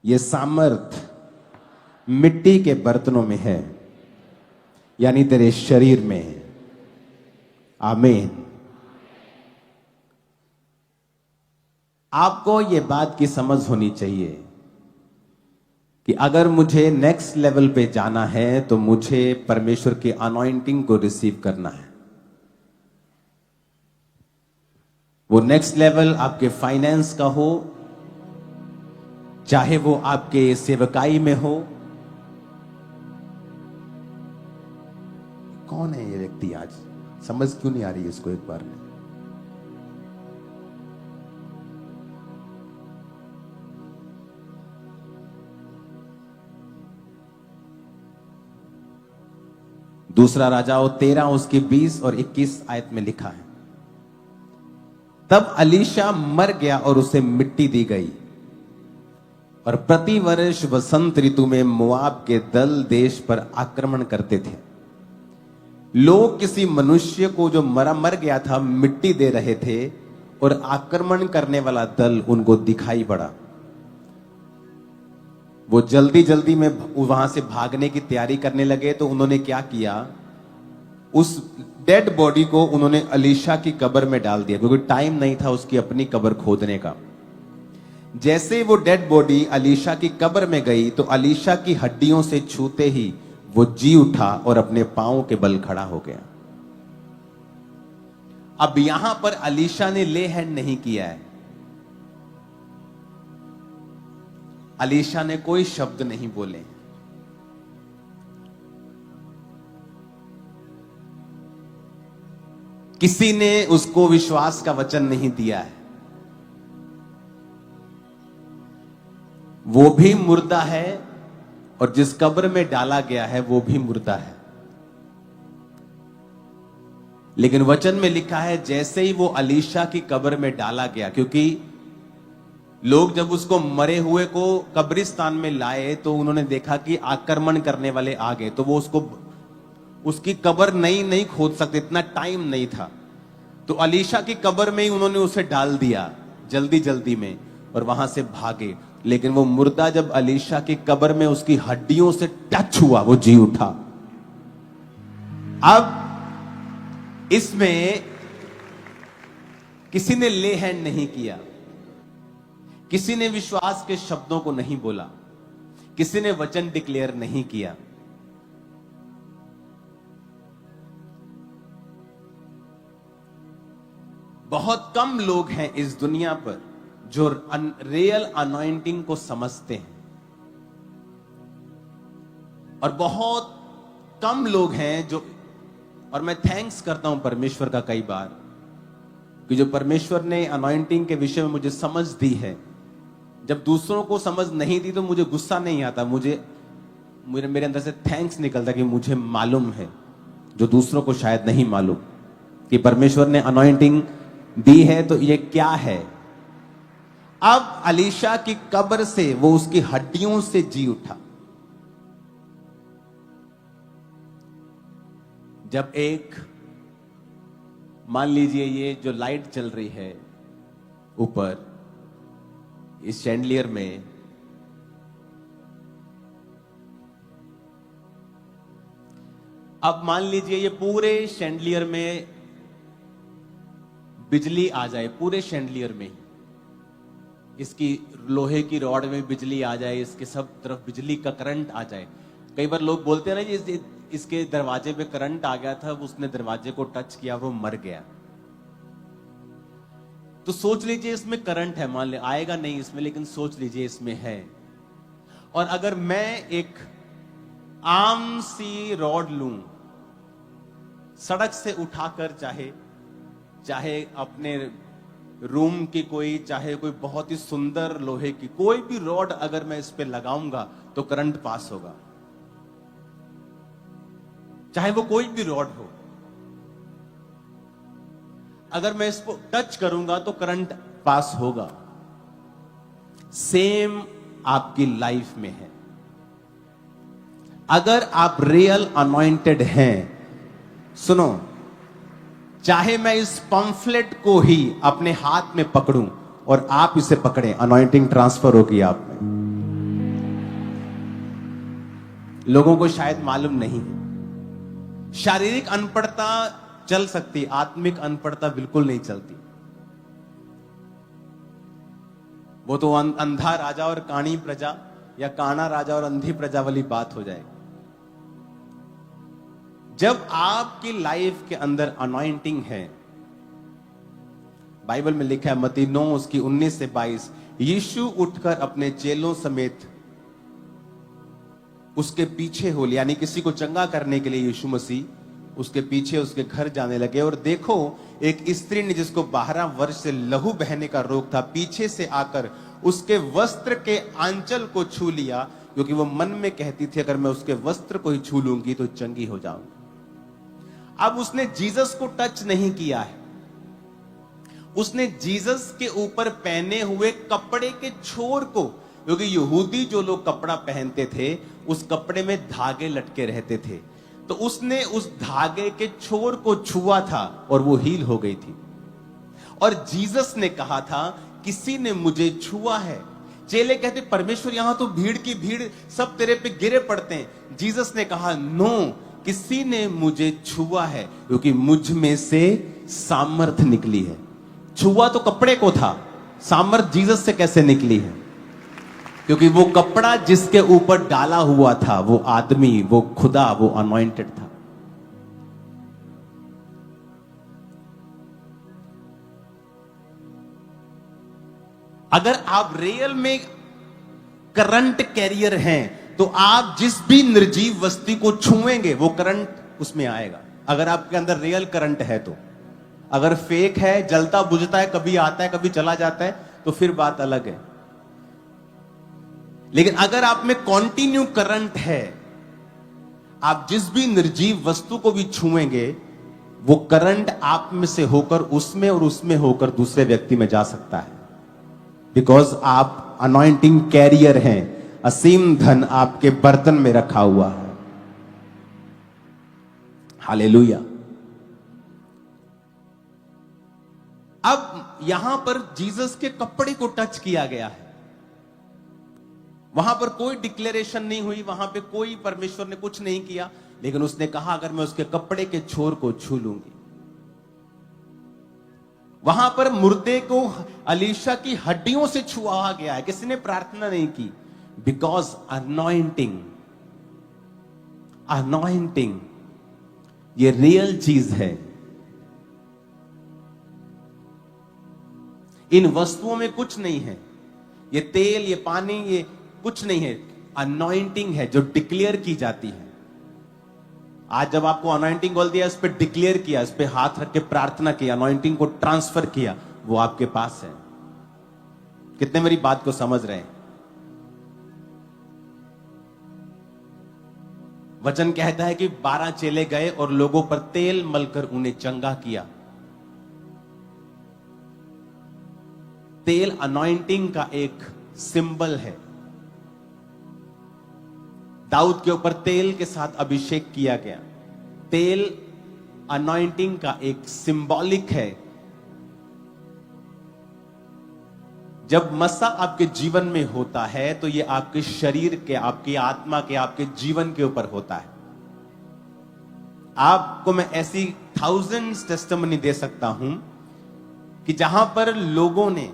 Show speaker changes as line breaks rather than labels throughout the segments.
ये सामर्थ मिट्टी के बर्तनों में है, यानी तेरे शरीर में है। आमीन। आपको ये बात की समझ होनी चाहिए कि अगर मुझे नेक्स्ट लेवल पे जाना है तो मुझे परमेश्वर की अनॉइंटिंग को रिसीव करना है। वो नेक्स्ट लेवल आपके फाइनेंस का हो, चाहे वो आपके सेवकाई में हो। कौन है ये व्यक्ति? आज समझ क्यों नहीं आ रही इसको? एक बार में दूसरा राजाओं 13 उसकी 20 और 21 आयत में लिखा है, तब अलीशा मर गया और उसे मिट्टी दी गई। और प्रति वर्ष वसंत ऋतु में मोआब के दल देश पर आक्रमण करते थे। लोग किसी मनुष्य को जो मर गया था मिट्टी दे रहे थे और आक्रमण करने वाला दल उनको दिखाई पड़ा। वो जल्दी जल्दी में वहां से भागने की तैयारी करने लगे, तो उन्होंने क्या किया, उस डेड बॉडी को उन्होंने अलीशा की कब्र में डाल दिया, क्योंकि टाइम नहीं था उसकी अपनी कब्र खोदने का। जैसे वो डेड बॉडी अलीशा की कब्र में गई तो अलीशा की हड्डियों से छूते ही वो जी उठा और अपने पांव के बल खड़ा हो गया। अब यहां पर अलीशा ने ले हैंड नहीं किया है, अलीशा ने कोई शब्द नहीं बोले। किसी ने उसको विश्वास का वचन नहीं दिया है। वो भी मुर्दा है और जिस कब्र में डाला गया है वो भी मुर्दा है। लेकिन वचन में लिखा है जैसे ही वो अलीशा की कब्र में डाला गया, क्योंकि लोग जब उसको मरे हुए को कब्रिस्तान में लाए तो उन्होंने देखा कि आक्रमण करने वाले आ गए, तो वो उसकी कब्र नहीं खोद सकते, इतना टाइम नहीं था। तो अलीशा की कब्र में ही उन्होंने उसे डाल दिया जल्दी जल्दी में और वहां से भागे। लेकिन वो मुर्दा जब अलीशा की कब्र में उसकी हड्डियों से टच हुआ वो जी उठा। अब इसमें किसी ने ले हैंड नहीं किया, किसी ने विश्वास के शब्दों को नहीं बोला, किसी ने वचन डिक्लेयर नहीं किया। बहुत कम लोग हैं इस दुनिया पर जो रियल अनॉइंटिंग को समझते हैं, और बहुत कम लोग हैं जो, और मैं थैंक्स करता हूं परमेश्वर का कई बार कि जो परमेश्वर ने अनॉइंटिंग के विषय में मुझे समझ दी है। जब दूसरों को समझ नहीं दी तो मुझे गुस्सा नहीं आता, मेरे अंदर से थैंक्स निकलता कि मुझे मालूम है जो दूसरों को शायद नहीं मालूम, कि परमेश्वर ने अनॉइंटिंग दी है तो ये क्या है। अब अलीशा की कब्र से वो उसकी हड्डियों से जी उठा। जब एक, मान लीजिए ये जो लाइट चल रही है ऊपर इस शैंडलियर में, अब मान लीजिए ये पूरे शैंडलियर में बिजली आ जाए, पूरे शैंडलियर में इसकी लोहे की रॉड में बिजली आ जाए, इसके सब तरफ बिजली का करंट आ जाए। कई बार लोग बोलते हैं ना जी इसके दरवाजे पे करंट आ गया था, उसने दरवाजे को टच किया, वो मर गया। तो सोच लीजिए इसमें करंट है, मान ले आएगा नहीं इसमें, लेकिन सोच लीजिए इसमें है। और अगर मैं एक आम सी रॉड लूं, सड़क से उठाकर, चाहे अपने रूम की कोई, चाहे कोई बहुत ही सुंदर लोहे की कोई भी रॉड अगर मैं इस पे लगाऊंगा तो करंट पास होगा, चाहे वो कोई भी रॉड हो। अगर मैं इसको टच करूंगा तो करंट पास होगा। सेम आपकी लाइफ में है। अगर आप रियल अनॉइंटेड हैं, सुनो, चाहे मैं इस पंफलेट को ही अपने हाथ में पकड़ूं और आप इसे पकड़ें, अनॉइंटिंग ट्रांसफर होगी आप में। लोगों को शायद मालूम नहीं है। शारीरिक अनपढ़ता चल सकती, आत्मिक अनपढ़ता बिल्कुल नहीं चलती। वो तो अंधा राजा और काणी प्रजा, या काना राजा और अंधी प्रजा वाली बात हो जाएगी। जब आपकी लाइफ के अंदर अनॉइंटिंग है, बाइबल में लिखा है मत्ती 9 उसकी 19 से 22, यीशु उठकर अपने चेलों समेत उसके पीछे हो लिया, यानी किसी को चंगा करने के लिए यीशु मसीह उसके पीछे उसके घर जाने लगे। और देखो, एक स्त्री ने जिसको 12 वर्ष से लहू बहने का रोग था, पीछे से आकर उसके वस्त्र के आंचल को छू लिया, क्योंकि वो मन में कहती थी अगर मैं उसके वस्त्र को ही छू लूंगी तो चंगी हो जाऊंगी। अब उसने जीसस को टच नहीं किया है, उसने जीसस के ऊपर पहने हुए कपड़े के छोर को, क्योंकि यहूदी जो लोग कपड़ा पहनते थे उस कपड़े में धागे लटके रहते थे, तो उसने उस धागे के छोर को छुआ था और वो हील हो गई थी। और जीसस ने कहा था किसी ने मुझे छुआ है। चेले कहते परमेश्वर यहां तो भीड़ की भीड़ सब तेरे पे गिरे पड़ते हैं। जीसस ने कहा नो, किसी ने मुझे छुआ है क्योंकि मुझ में से सामर्थ निकली है। छुआ तो कपड़े को था, सामर्थ जीसस से कैसे निकली है? क्योंकि वो कपड़ा जिसके ऊपर डाला हुआ था वो आदमी, वो खुदा, वो अनॉइंटेड था। अगर आप रियल में करंट कैरियर हैं तो आप जिस भी निर्जीव वस्तु को छुएंगे वो करंट उसमें आएगा। अगर आपके अंदर रियल करंट है तो। अगर फेक है, जलता बुझता है, कभी आता है कभी चला जाता है, तो फिर बात अलग है। लेकिन अगर आप में कॉन्टिन्यू करंट है, आप जिस भी निर्जीव वस्तु को भी छुएंगे वो करंट आप में से होकर उसमें और उसमें होकर दूसरे व्यक्ति में जा सकता है। बिकॉज आप अनॉइंटिंग कैरियर हैं, असीम धन आपके बर्तन में रखा हुआ है। हालेलुया। अब यहां पर जीसस के कपड़े को टच किया गया है, वहां पर कोई डिक्लेरेशन नहीं हुई, वहां पे कोई परमेश्वर ने कुछ नहीं किया, लेकिन उसने कहा अगर मैं उसके कपड़े के छोर को छू लूंगी। वहां पर मुर्दे को अलीशा की हड्डियों से छुआ गया है, किसी ने प्रार्थना नहीं की। बिकॉज अनॉइंटिंग, अनॉइंटिंग ये रियल चीज है। इन वस्तुओं में कुछ नहीं है, ये तेल, ये पानी, ये कुछ नहीं है। अनॉइंटिंग है जो डिक्लेयर की जाती है। आज जब आपको अनॉइंटिंग बोल दिया, इस पे डिक्लेयर किया, इस पे हाथ रख के प्रार्थना की, अनॉइंटिंग को ट्रांसफर किया, वो आपके पास है। कितने मेरी बात को समझ रहे हैं? वचन कहता है कि 12 चेले गए और लोगों पर तेल मलकर उन्हें चंगा किया। तेल अनॉइंटिंग का एक सिंबल है। दाऊद के ऊपर तेल के साथ अभिषेक किया गया। तेल अनॉइंटिंग का एक सिंबॉलिक है। जब मसा आपके जीवन में होता है तो ये आपके शरीर के, आपकी आत्मा के, आपके जीवन के ऊपर होता है। आपको मैं ऐसी थाउजेंड्स टेस्टिमनी दे सकता हूं कि जहां पर लोगों ने,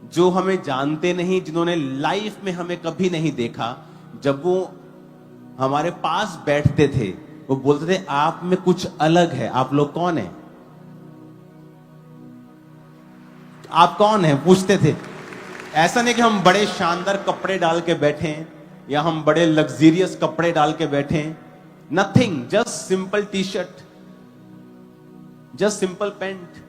जो हमें जानते नहीं, जिन्होंने लाइफ में हमें कभी नहीं देखा, जब वो हमारे पास बैठते थे वो बोलते थे आप में कुछ अलग है। आप लोग कौन हैं? आप कौन हैं पूछते थे। ऐसा नहीं कि हम बड़े शानदार कपड़े डाल के बैठे हैं या हम बड़े लग्जरियस कपड़े डाल के बैठे हैं। Nothing, just simple T shirt, just simple pant.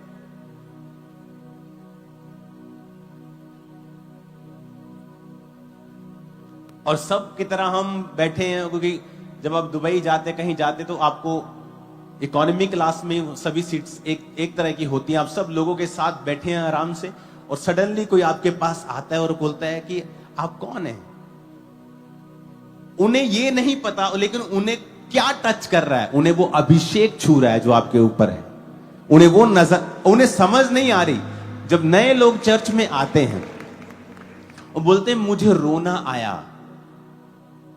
और सब की तरह हम बैठे हैं, क्योंकि जब आप दुबई जाते, कहीं जाते, तो आपको इकोनॉमी क्लास में सभी सीट्स एक तरह की होती हैं। आप सब लोगों के साथ बैठे हैं आराम से, और सडनली कोई आपके पास आता है और बोलता है कि आप कौन हैं। उन्हें ये नहीं पता, लेकिन उन्हें क्या टच कर रहा है, उन्हें वो अभिषेक छू रहा है जो आपके ऊपर है। उन्हें वो नजर, उन्हें समझ नहीं आ रही। जब नए लोग चर्च में आते हैं और बोलते हैं मुझे रोना आया,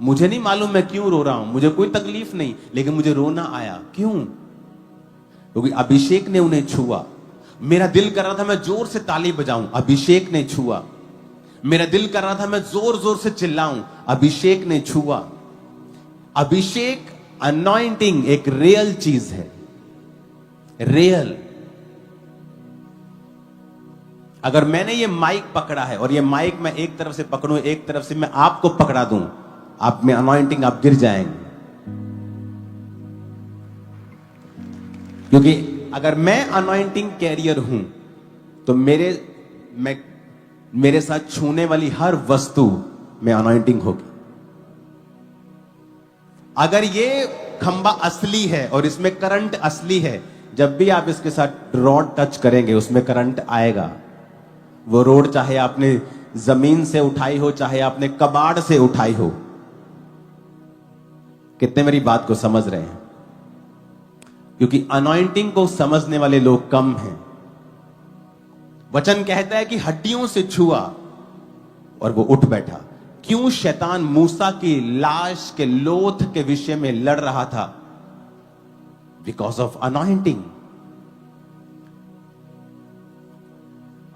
मुझे नहीं मालूम मैं क्यों रो रहा हूं, मुझे कोई तकलीफ नहीं, लेकिन मुझे रोना आया। क्यों? क्योंकि अभिषेक ने उन्हें छुआ। मेरा दिल कर रहा था मैं जोर से ताली बजाऊं, अभिषेक ने छुआ। मेरा दिल कर रहा था मैं जोर जोर से चिल्लाऊं, अभिषेक ने छुआ। अभिषेक, अनॉइंटिंग एक रियल चीज है, रियल। अगर मैंने ये माइक पकड़ा है और ये माइक मैं एक तरफ से पकड़ूं, एक तरफ से मैं आपको पकड़ा दूं, आप में अनॉइंटिंग, आप गिर जाएंगे। क्योंकि अगर मैं अनॉइंटिंग कैरियर हूं तो मेरे साथ छूने वाली हर वस्तु में अनॉइंटिंग होगी। अगर ये खंबा असली है और इसमें करंट असली है, जब भी आप इसके साथ रॉड टच करेंगे उसमें करंट आएगा। वो रोड चाहे आपने जमीन से उठाई हो, चाहे आपने कबाड़ से उठाई हो। कितने मेरी बात को समझ रहे हैं? क्योंकि अनॉइंटिंग को समझने वाले लोग कम हैं। वचन कहता है कि हड्डियों से छुआ और वो उठ बैठा। क्यों शैतान मूसा की लाश के लोथ के विषय में लड़ रहा था? Because of anointing.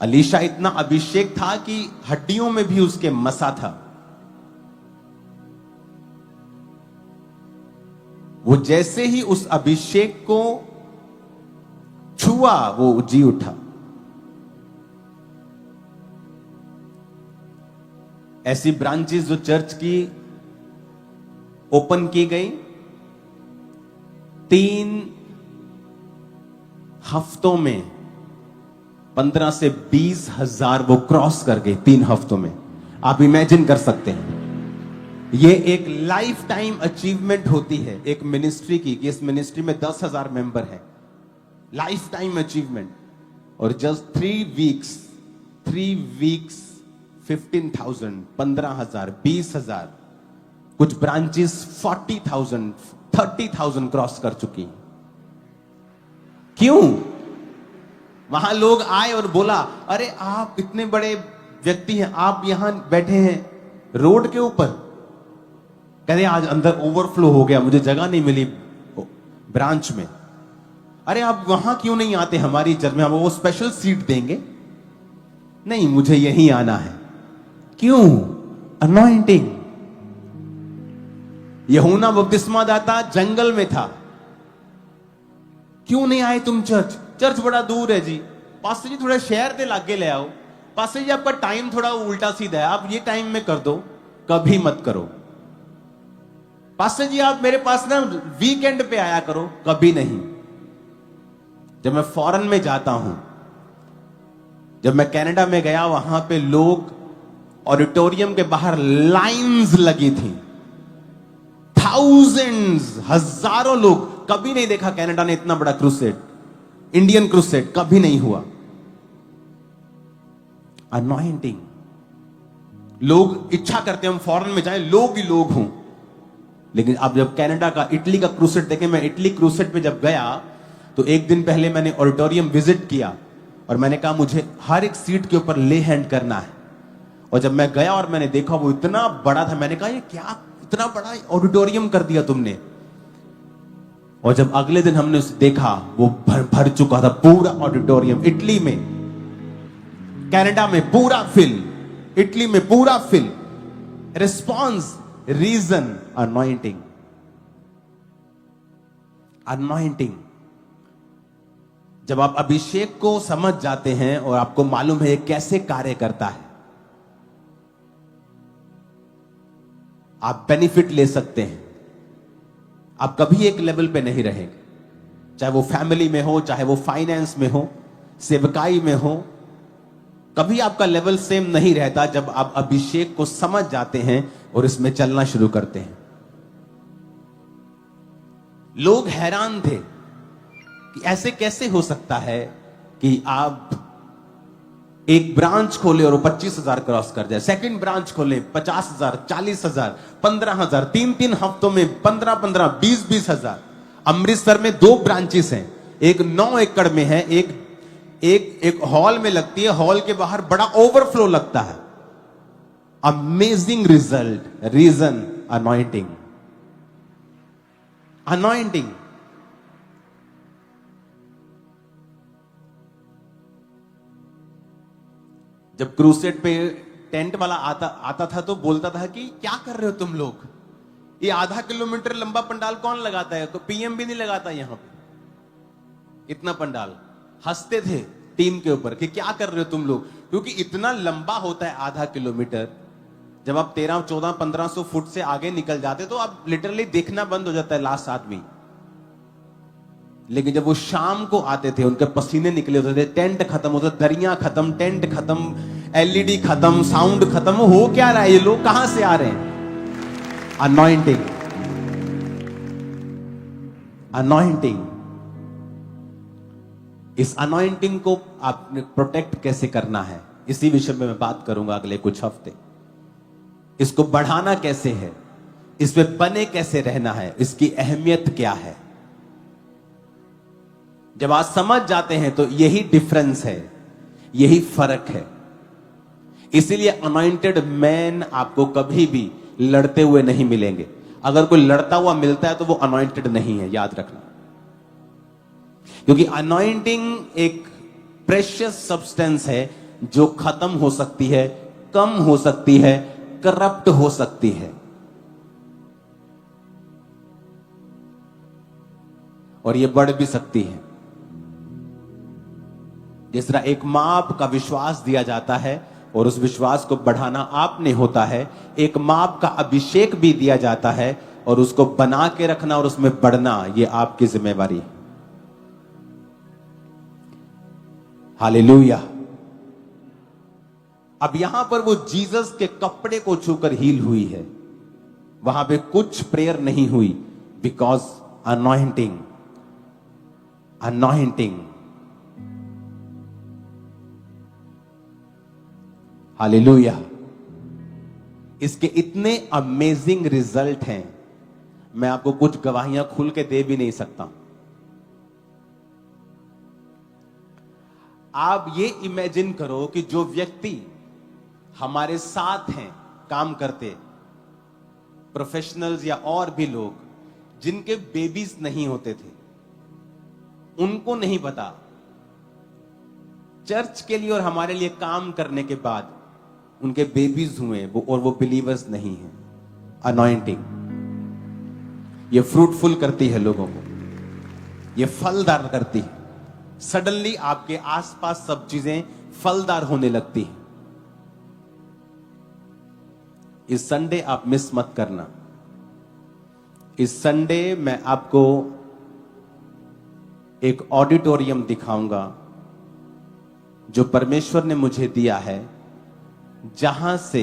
अलीशा इतना अभिषेक था कि हड्डियों में भी उसके मसा था। वो जैसे ही उस अभिषेक को छुआ वो जी उठा। ऐसी ब्रांचेस जो चर्च की ओपन की गई, 3 हफ्तों में 15 से 20 हजार वो क्रॉस कर गए 3 हफ्तों में। आप इमेजिन कर सकते हैं, ये एक लाइफ टाइम अचीवमेंट होती है एक मिनिस्ट्री की, कि इस मिनिस्ट्री में 10,000 मेंबर हैं। Life time achievement. और जस्ट 3 वीक्स 15,000, 15,000, 20,000, कुछ ब्रांचेस 40,000, 30,000 क्रॉस कर चुकी। क्यों? वहां लोग आए और बोला, अरे आप इतने बड़े व्यक्ति हैं, आप यहां बैठे हैं रोड के ऊपर। कहते आज अंदर ओवरफ्लो हो गया, मुझे जगह नहीं मिली ब्रांच में। अरे आप वहां क्यों नहीं आते हमारी चर्च में, हम वो स्पेशल सीट देंगे। नहीं, मुझे यहीं आना है। क्यों? अनॉइंटिंग। यूहन्ना बपतिस्मा दाता जंगल में था। क्यों नहीं आए तुम चर्च? चर्च बड़ा दूर है जी। पास्टर जी थोड़ा शहर के लागे ले आओ। पास्टर जी आपका टाइम थोड़ा उल्टा सीधा है, आप ये टाइम में कर दो। कभी मत करो। पास्टर जी आप मेरे पास ना वीकेंड पे आया करो। कभी नहीं। जब मैं फॉरेन में जाता हूं, जब मैं कनाडा में गया, वहां पे लोग ऑडिटोरियम के बाहर लाइंस लगी थी, थाउजेंड्स, हजारों लोग। कभी नहीं देखा कनाडा ने इतना बड़ा क्रूसेड, इंडियन क्रूसेड कभी नहीं हुआ। अनॉइंटिंग। लोग इच्छा करते हैं हम फॉरेन में जाएं, लोग ही लोग हों। लेकिन अब जब कनाडा का, इटली का क्रूसेड देखें, मैं इटली क्रूसेड पे जब गया तो एक दिन पहले मैंने ऑडिटोरियम विजिट किया और मैंने कहा मुझे हर एक सीट के ऊपर ले हैंड करना है। और जब मैं गया और मैंने देखा वो इतना बड़ा था, मैंने कहा ये क्या इतना बड़ा ऑडिटोरियम कर दिया तुमने। और जब अगले दिन हमने उसे देखा, वो भर चुका था पूरा ऑडिटोरियम। इटली में, कनाडा में पूरा फिल, इटली में पूरा fill. Response, reason, anointing. Anointing. जब आप अभिषेक को समझ जाते हैं और आपको मालूम है ये कैसे कार्य करता है, आप बेनिफिट ले सकते हैं। आप कभी एक लेवल पे नहीं रहेंगे, चाहे वो फैमिली में हो, चाहे वो फाइनेंस में हो, सेवकाई में हो। कभी आपका लेवल सेम नहीं रहता जब आप अभिषेक को समझ जाते हैं और इसमें चलना शुरू करते हैं। लोग हैरान थे कि ऐसे कैसे हो सकता है कि आप एक ब्रांच खोले और 25,000 क्रॉस कर जाए, सेकंड ब्रांच खोले 50,000, 40,000, 15,000, 3 हफ्तों में 15, 20,000। अमृतसर में 2 ब्रांचेस हैं, एक 9 एकड़ में है, एक हॉल में लगती है, हॉल के बाहर बड़ा ओवरफ्लो लगता है। Amazing result. Reason, anointing. Anointing. जब क्रूसेड पे टेंट वाला आता था तो बोलता था कि क्या कर रहे हो तुम लोग, ये आधा किलोमीटर लंबा पंडाल कौन लगाता है, तो पीएम भी नहीं लगाता यहां पे इतना पंडाल। हंसते थे टीम के ऊपर कि क्या कर रहे हो तुम लोग, क्योंकि इतना लंबा होता है आधा किलोमीटर। जब आप 13, 14, 1500 फुट से आगे निकल जाते तो आप लिटरली देखना बंद हो जाता है लास्ट आदमी। लेकिन जब वो शाम को आते थे, उनके पसीने निकले होते थे, टेंट खत्म होता, दरियां खत्म, टेंट खत्म, एलईडी खत्म, साउंड खत्म, हो क्या रहा है, ये लोग कहां से आ रहे हैं? अनॉइंटिंग। अनॉइंटिंग। इस अनॉइंटिंग को आपने प्रोटेक्ट कैसे करना है, इसी विषय में मैं बात करूंगा अगले कुछ हफ्ते। इसको बढ़ाना कैसे है, इसमें बने कैसे रहना है, इसकी अहमियत क्या है। जब आप समझ जाते हैं तो यही डिफरेंस है, यही फर्क है। इसीलिए अनॉइंटेड मैन आपको कभी भी लड़ते हुए नहीं मिलेंगे। अगर कोई लड़ता हुआ मिलता है तो वो अनॉइंटेड नहीं है, याद रखना। क्योंकि अनॉइंटिंग एक प्रेशियस सब्सटेंस है जो खत्म हो सकती है, कम हो सकती है, करप्ट हो सकती है, और ये बढ़ भी सकती है। जिस तरह एक माप का विश्वास दिया जाता है और उस विश्वास को बढ़ाना आपने होता है, एक माप का अभिषेक भी दिया जाता है और उसको बना के रखना और उसमें बढ़ना, यह आपकी जिम्मेवारी है। हालेलुया। अब यहां पर वो जीसस के कपड़े को छूकर हील हुई है, वहां पे कुछ प्रेयर नहीं हुई, बिकॉज अनॉइंटिंग। अनॉइंटिंग। हालेलुया। इसके इतने अमेजिंग रिजल्ट हैं, मैं आपको कुछ गवाहियां खुल के दे भी नहीं सकता। आप ये इमेजिन करो कि जो व्यक्ति हमारे साथ हैं, काम करते, प्रोफेशनल्स या और भी लोग जिनके बेबीज नहीं होते थे, उनको नहीं पता चर्च के लिए और हमारे लिए काम करने के बाद उनके बेबीज हुए वो, और वो बिलीवर्स नहीं हैं। अनॉइंटिंग ये फ्रूटफुल करती है लोगों को, ये फलदार करती है। सडनली आपके आसपास सब चीजें फलदार होने लगती हैं। इस संडे आप मिस मत करना। इस संडे मैं आपको एक ऑडिटोरियम दिखाऊंगा जो परमेश्वर ने मुझे दिया है, जहां से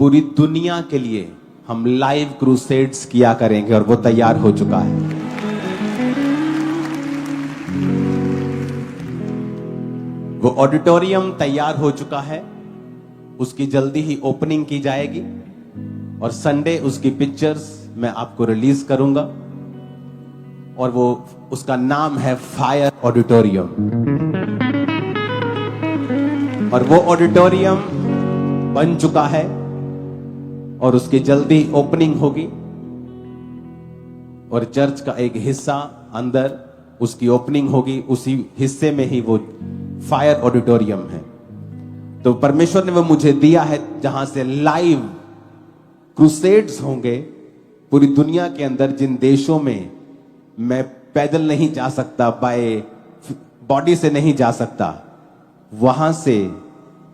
पूरी दुनिया के लिए हम लाइव क्रूसेड्स किया करेंगे, और वो तैयार हो चुका है। वो ऑडिटोरियम तैयार हो चुका है, उसकी जल्दी ही ओपनिंग की जाएगी और संडे उसकी पिक्चर्स मैं आपको रिलीज करूंगा, और वो उसका नाम है फायर ऑडिटोरियम। और वो ऑडिटोरियम बन चुका है और उसकी जल्दी ओपनिंग होगी, और चर्च का एक हिस्सा अंदर उसकी ओपनिंग होगी, उसी हिस्से में ही वो फायर ऑडिटोरियम है। तो परमेश्वर ने वो मुझे दिया है जहां से लाइव क्रूसेड्स होंगे पूरी दुनिया के अंदर। जिन देशों में मैं पैदल नहीं जा सकता, बाय बॉडी से नहीं जा सकता, वहां से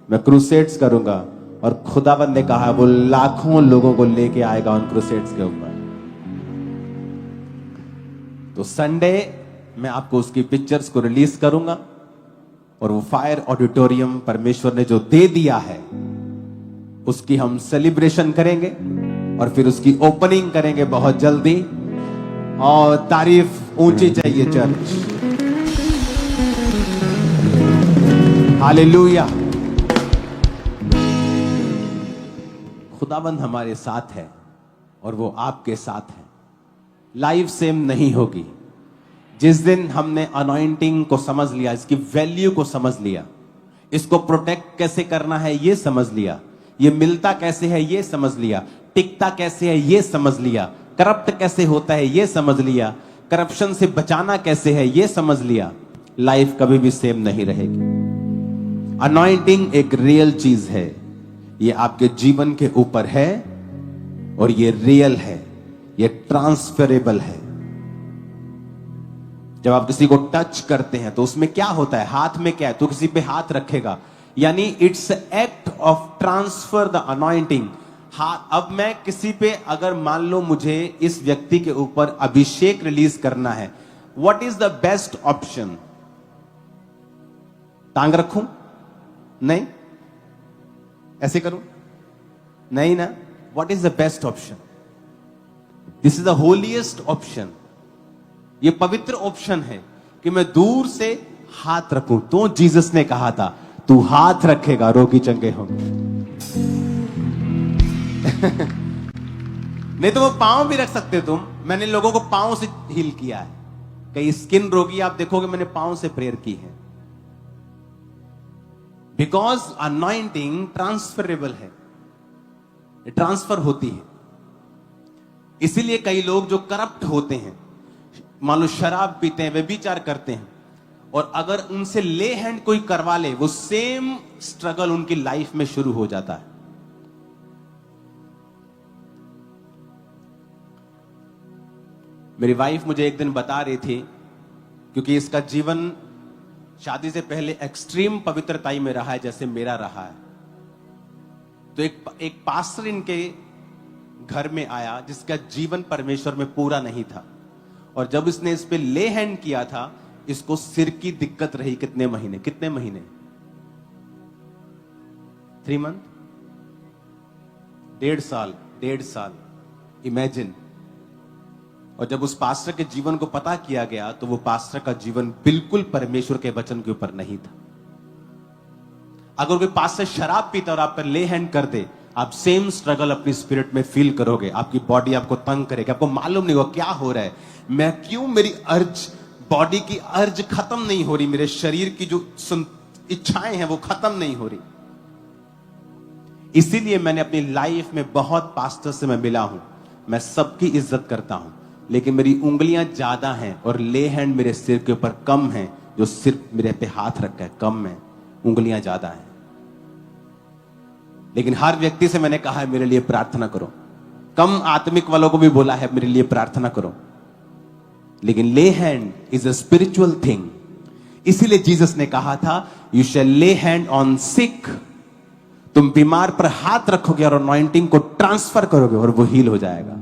मैं क्रूसेड्स करूंगा, और खुदावंद ने कहा वो लाखों लोगों को लेके आएगा उन क्रूसेड्स के ऊपर। तो संडे मैं आपको उसकी पिक्चर्स को रिलीज करूंगा, और वो फायर ऑडिटोरियम परमेश्वर ने जो दे दिया है उसकी हम सेलिब्रेशन करेंगे, और फिर उसकी ओपनिंग करेंगे बहुत जल्दी। और तारीफ ऊंची चाहिए चर्च। हालेलुया। खुदाबंद हमारे साथ है और वो आपके साथ है। लाइफ सेम नहीं होगी। जिस दिन हमने अनॉइंटिंग को समझ लिया, इसकी वैल्यू को समझ लिया, इसको प्रोटेक्ट कैसे करना है ये समझ लिया, ये मिलता कैसे है ये समझ लिया, टिकता कैसे है ये समझ लिया, करप्ट कैसे होता है ये समझ लिया, करप्शन से बचाना कैसे है ये समझ लिया, लाइफ कभी भी सेम नहीं रहेगी। अनॉइंटिंग एक रियल चीज है, ये आपके जीवन के ऊपर है और ये रियल है, ये ट्रांसफरेबल है। जब आप किसी को टच करते हैं तो उसमें क्या होता है, हाथ में क्या है, तो किसी पे हाथ रखेगा, यानी it's act of transfer the anointing. अब मैं किसी पे अगर मान लो मुझे इस व्यक्ति के ऊपर अभिषेक रिलीज करना है, what is the best option? टांग रखूं? नहीं। ऐसे करूं? नहीं ना। What is the best option? This is the holiest option. ये पवित्र ऑप्शन है कि मैं दूर से हाथ रखूं। तो जीसस ने कहा था तू हाथ रखेगा रोगी चंगे होंगे। नहीं तो वो पांव भी रख सकते तुम। मैंने लोगों को पांव से हील किया है। कई स्किन रोगी आप देखोगे मैंने पांव से प्रेयर की है, बिकॉज अनॉइंटिंग ट्रांसफरेबल है, ट्रांसफर होती है। इसीलिए कई लोग जो करप्ट होते हैं, मान लो शराब पीते हैं, व्यभिचार करते हैं, और अगर उनसे ले हैंड कोई करवा ले, वो सेम स्ट्रगल उनकी लाइफ में शुरू हो जाता है। मेरी वाइफ मुझे एक दिन बता रही थी, क्योंकि इसका जीवन शादी से पहले एक्सट्रीम पवित्रताई में रहा है जैसे मेरा रहा है। तो एक पास्टर इनके घर में आया जिसका जीवन परमेश्वर में पूरा नहीं था, और जब इसने इस पे ले हैंड किया था, इसको सिर की दिक्कत रही कितने महीने 3 मंथ, 1.5 साल इमेजिन। और जब उस पास्टर के जीवन को पता किया गया तो वो पास्टर का जीवन बिल्कुल परमेश्वर के वचन के ऊपर नहीं था। अगर कोई पास्टर शराब पीता और आप पर ले हैंड कर दे, आप सेम स्ट्रगल अपनी स्पिरिट में फील करोगे। आपकी बॉडी आपको तंग करेगी, आपको मालूम नहीं होगा क्या हो रहा है, मैं क्यों, मेरी अर्ज, बॉडी की अर्ज खत्म नहीं हो रही, मेरे शरीर की जो इच्छाएं हैं वो खत्म नहीं हो रही। इसीलिए मैंने अपनी लाइफ में बहुत पास्टर से मैं मिला हूं, मैं सबकी इज्जत करता हूं, लेकिन मेरी उंगलियां ज्यादा हैं और ले हैंड मेरे सिर के ऊपर कम है। जो सिर्फ मेरे पे हाथ रखा है कम है, उंगलियां ज्यादा हैं। लेकिन हर व्यक्ति से मैंने कहा है मेरे लिए प्रार्थना करो, कम आत्मिक वालों को भी बोला है मेरे लिए प्रार्थना करो। लेकिन ले hand is a spiritual thing. इसीलिए जीसस ने कहा था यू शैल ले हैंड ऑन सिक। तुम बीमार पर हाथ रखोगे और अनॉइंटिंग को ट्रांसफर करोगे और वो हील हो जाएगा।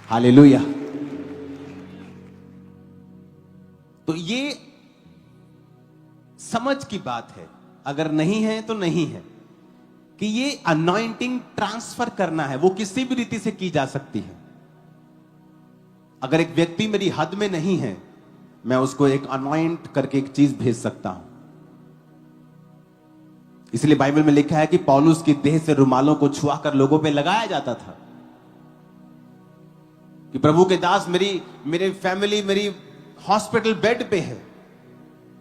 हालेलुया। तो ये समझ की बात है, अगर नहीं है तो नहीं है, कि ये अनॉइंटिंग ट्रांसफर करना है, वो किसी भी रीति से की जा सकती है। अगर एक व्यक्ति मेरी हद में नहीं है, मैं उसको एक अनॉइंट करके एक चीज भेज सकता हूं। इसलिए बाइबल में लिखा है कि पौलुस की देह से रुमालों को छुआकर लोगों पे लगाया जाता था कि प्रभु के दास, मेरी फैमिली मेरी हॉस्पिटल बेड पे है,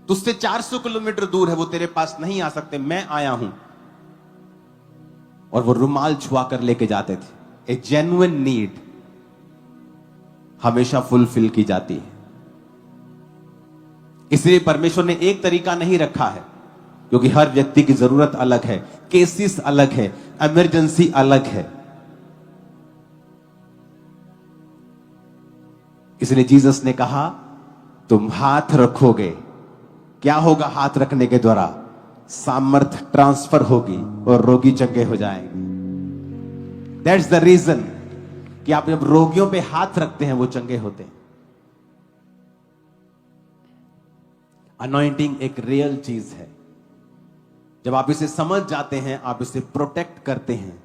तुझसे 400 किलोमीटर दूर है, वो तेरे पास नहीं आ सकते, मैं आया हूं। और वो रुमाल छुआ कर लेके जाते थे। ए जेन्युइन नीड हमेशा फुलफिल की जाती है। इसलिए परमेश्वर ने एक तरीका नहीं रखा है, क्योंकि हर व्यक्ति की जरूरत अलग है, केसेस अलग है, इमरजेंसी अलग है। इसलिए जीसस ने कहा तुम हाथ रखोगे, क्या होगा हाथ रखने के द्वारा? सामर्थ्य ट्रांसफर होगी और रोगी चंगे हो जाएंगे। दैट्स द रीजन कि आप जब रोगियों पे हाथ रखते हैं वो चंगे होते हैं। अनॉइंटिंग एक रियल चीज है। जब आप इसे समझ जाते हैं, आप इसे प्रोटेक्ट करते हैं,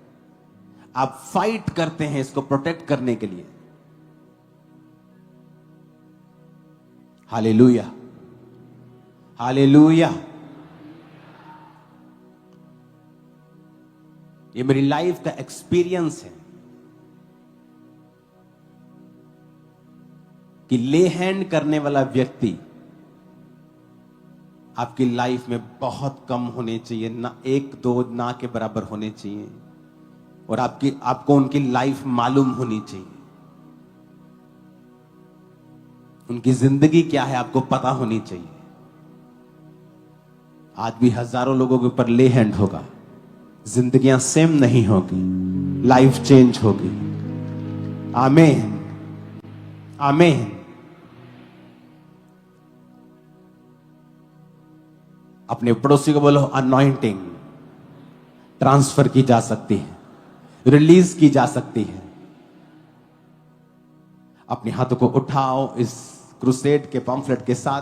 आप फाइट करते हैं इसको प्रोटेक्ट करने के लिए। Hallelujah, hallelujah. ये मेरी लाइफ का एक्सपीरियंस है कि ले हैंड करने वाला व्यक्ति आपकी लाइफ में बहुत कम होने चाहिए, ना एक दो ना के बराबर होने चाहिए, और आपको उनकी लाइफ मालूम होनी चाहिए। उनकी जिंदगी क्या है आपको पता होनी चाहिए। आज भी हजारों लोगों के ऊपर ले हैंड होगा, जिंदगियां सेम नहीं होगी, लाइफ चेंज होगी। आमीन, आमीन। अपने पड़ोसी को बोलो, अनॉइंटिंग ट्रांसफर की जा सकती है, रिलीज की जा सकती है। अपने हाथों को उठाओ इस क्रूसेड के पम्फलेट के साथ।